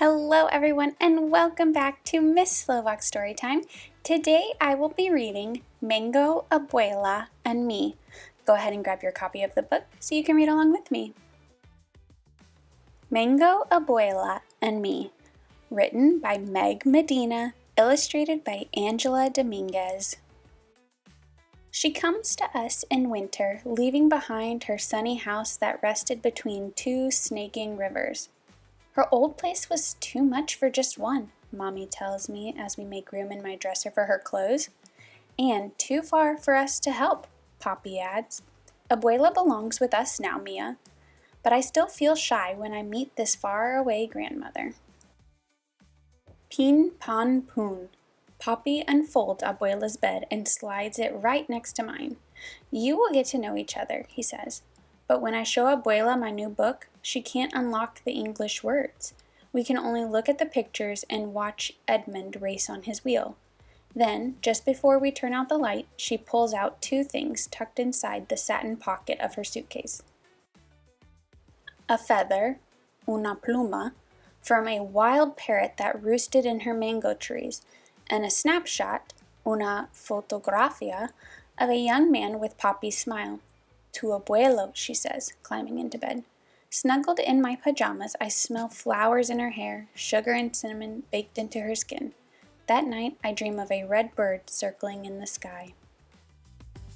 Hello everyone and welcome back to Miss Slovak Storytime. Today I will be reading Mango, Abuela, and Me. Go ahead and grab your copy of the book so you can read along with me. Mango, Abuela, and Me. Written by Meg Medina, illustrated by Angela Dominguez. She comes to us in winter, leaving behind her sunny house that rested between two snaking rivers. Her old place was too much for just one, Mommy tells me as we make room in my dresser for her clothes. And too far for us to help, Poppy adds. Abuela belongs with us now, Mia. But I still feel shy when I meet this far-away grandmother. Pin Pan Poon. Poppy unfolds Abuela's bed and slides it right next to mine. You will get to know each other, he says. But when I show Abuela my new book, she can't unlock the English words. We can only look at the pictures and watch Edmund race on his wheel. Then, just before we turn out the light, she pulls out two things tucked inside the satin pocket of her suitcase. A feather, una pluma, from a wild parrot that roosted in her mango trees, and a snapshot, una fotografia, of a young man with Poppy's smile. To Abuelo, she says, climbing into bed. Snuggled in my pajamas, I smell flowers in her hair, sugar and cinnamon baked into her skin. That night, I dream of a red bird circling in the sky.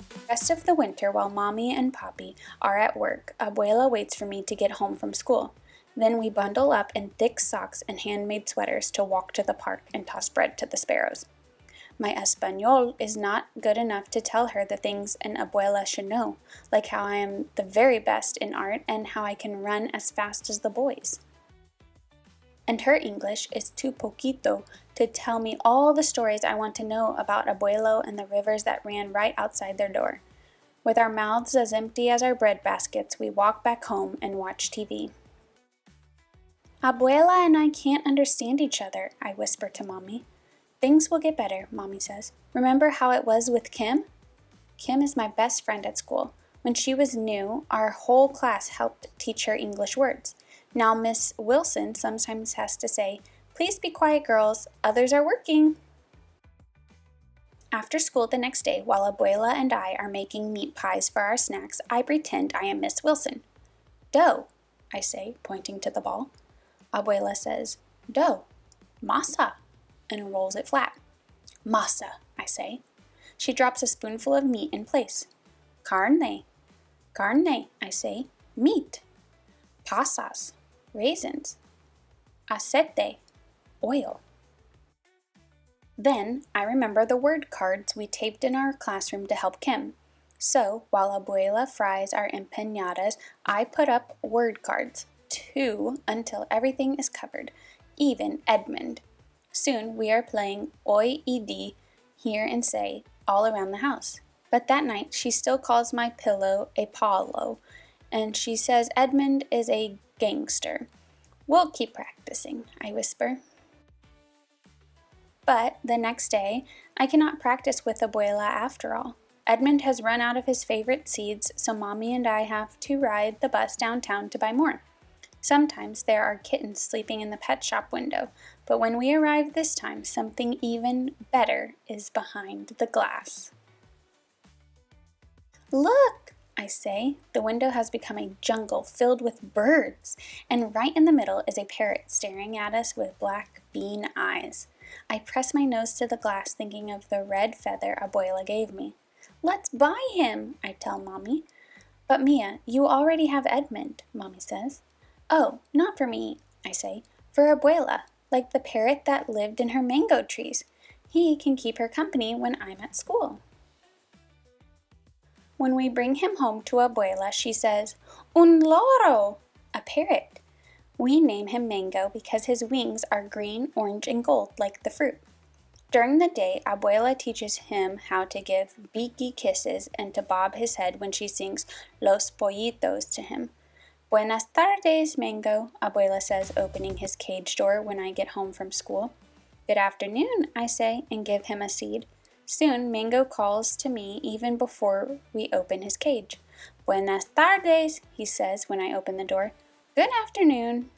The rest of the winter, while Mommy and Poppy are at work, Abuela waits for me to get home from school. Then we bundle up in thick socks and handmade sweaters to walk to the park and toss bread to the sparrows. My Espanol is not good enough to tell her the things an abuela should know, like how I am the very best in art and how I can run as fast as the boys. And her English is too poquito to tell me all the stories I want to know about Abuelo and the rivers that ran right outside their door. With our mouths as empty as our bread baskets, we walk back home and watch TV. Abuela and I can't understand each other, I whisper to Mommy. Things will get better, Mommy says. Remember how it was with Kim? Kim is my best friend at school. When she was new, our whole class helped teach her English words. Now Miss Wilson sometimes has to say, "Please be quiet, girls. Others are working." After school the next day, while Abuela and I are making meat pies for our snacks, I pretend I am Miss Wilson. Dough, I say, pointing to the ball. Abuela says, dough, masa, and rolls it flat. Masa, I say. She drops a spoonful of meat in place. Carne, carne, I say. Meat. Pasas, raisins. Aceite, oil. Then I remember the word cards we taped in our classroom to help Kim. So, while Abuela fries our empanadas, I put up word cards, 2 until everything is covered, even Edmund. Soon we are playing Oi Idi, hear and say, all around the house. But that night she still calls my pillow a Paulo, and she says Edmund is a gangster. We'll keep practicing, I whisper. But the next day, I cannot practice with Abuela after all. Edmund has run out of his favorite seeds, so Mommy and I have to ride the bus downtown to buy more. Sometimes there are kittens sleeping in the pet shop window, but when we arrive this time, something even better is behind the glass. Look, I say. The window has become a jungle filled with birds, and right in the middle is a parrot staring at us with black bean eyes. I press my nose to the glass, thinking of the red feather Abuela gave me. Let's buy him, I tell Mommy. But Mia, you already have Edmund, Mommy says. Oh, not for me, I say. For Abuela, like the parrot that lived in her mango trees. He can keep her company when I'm at school. When we bring him home to Abuela, she says, Un loro, a parrot. We name him Mango because his wings are green, orange, and gold like the fruit. During the day, Abuela teaches him how to give beaky kisses and to bob his head when she sings Los Pollitos to him. Buenas tardes, Mango, Abuela says, opening his cage door when I get home from school. Good afternoon, I say, and give him a seed. Soon, Mango calls to me even before we open his cage. Buenas tardes, he says when I open the door. Good afternoon.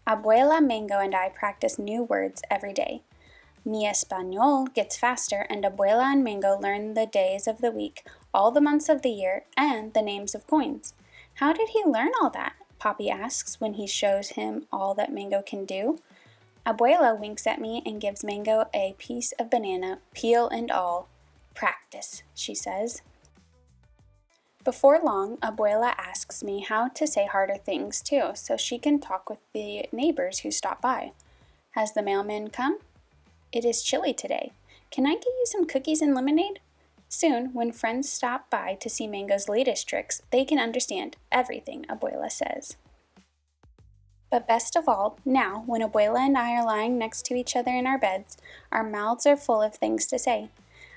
Abuela Mango and I practice new words every day. Mi Español gets faster, and Abuela and Mango learn the days of the week, all the months of the year, and the names of coins. How did he learn all that? Poppy asks when he shows him all that Mango can do. Abuela winks at me and gives Mango a piece of banana, peel and all. Practice, she says. Before long, Abuela asks me how to say harder things too, so she can talk with the neighbors who stop by. Has the mailman come? It is chilly today. Can I get you some cookies and lemonade? Soon, when friends stop by to see Mango's latest tricks, they can understand everything Abuela says. But best of all, now, when Abuela and I are lying next to each other in our beds, our mouths are full of things to say.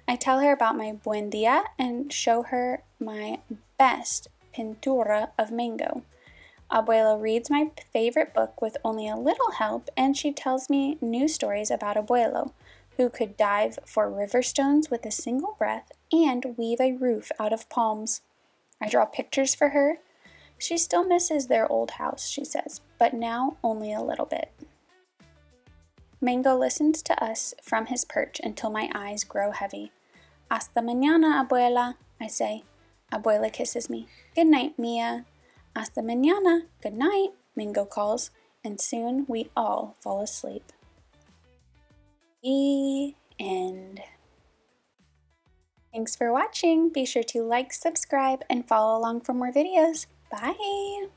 I tell her about my buen dia and show her my best pintura of Mango. Abuela reads my favorite book with only a little help, and she tells me new stories about Abuelo, who could dive for river stones with a single breath and weave a roof out of palms. I draw pictures for her. She still misses their old house, she says, but now only a little bit. Mango listens to us from his perch until my eyes grow heavy. Hasta mañana, Abuela, I say. Abuela kisses me. Good night, Mia. Hasta mañana. Good night, Mango calls, and soon we all fall asleep. The end. Thanks for watching. Be sure to like, subscribe, and follow along for more videos. Bye!